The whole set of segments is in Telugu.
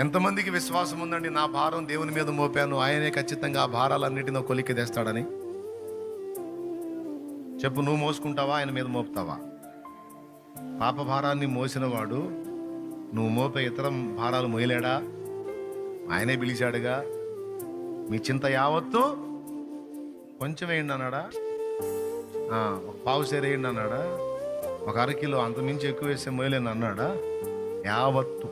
ఎంతమందికి విశ్వాసం ఉందండి, నా భారం దేవుని మీద మోపాను, ఆయనే ఖచ్చితంగా ఆ భారాలన్నిటినో కొలిక్కి తెస్తాడని? చెప్పు, నువ్వు మోసుకుంటావా, ఆయన మీద మోపుతావా? పాప భారాన్ని మోసినవాడు నువ్వు మోపే ఇతర భారాలు మోయలేడా? ఆయనే పిలిచాడుగా. మీ చింత యావత్తు కొంచెం వేయండి అన్నాడా? ఒక పావు సేర వేయండి అన్నాడా? ఒక అరకిలో అంతమించి ఎక్కువ వేస్తే మోయలేను అన్నాడా? యావత్తు,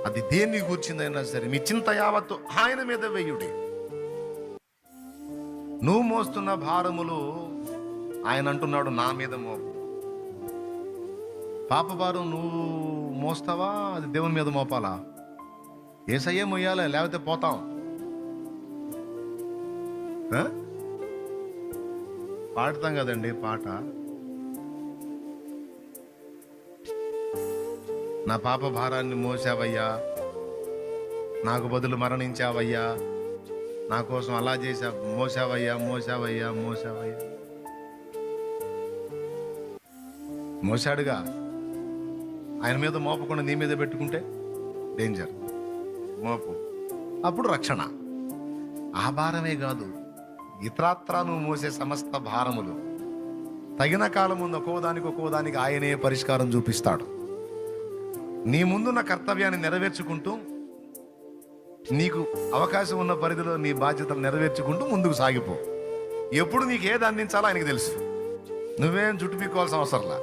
అది దేన్ని కూర్చిందైనా సరే, మీ చింత యావత్తు ఆయన మీద వేయుడి. నువ్వు మోస్తున్న భారములు ఆయన అంటున్నాడు నా మీద మోపు. పాప భారం నువ్వు మోస్తావా, అది దేవుని మీద మోపాలా? ఏసయ్యే మొయ్యాలి, లేకపోతే పోతాం. పాడతాం కదండి పాట, నా పాప భారాన్ని మోసావయ్యా, నాకు బదులు మరణించావయ్యా, నా కోసం అలా చేసావు, మోసావయ్యా మోసావయ్యా మోసావయ్యా. మోసాడుగా, ఆయన మీద మోపకుండా నీ మీద పెట్టుకుంటే డేంజర్. మోపు, అప్పుడు రక్షణ. ఆ భారమే కాదు, ఇతరాత్రా నువ్వు మోసే సమస్త భారములు తగిన కాలం ముందు ఒక్కోదానికి ఆయనే పరిష్కారం చూపిస్తాడు. నీ ముందున్న కర్తవ్యాన్ని నెరవేర్చుకుంటూ, నీకు అవకాశం ఉన్న పరిధిలో నీ బాధ్యతలు నెరవేర్చుకుంటూ ముందుకు సాగిపో. ఎప్పుడు నీకు ఏది అందించాలో ఆయనకు తెలుసు. నువ్వేం చుట్టుపీక్కోవాల్సిన అవసరంలా.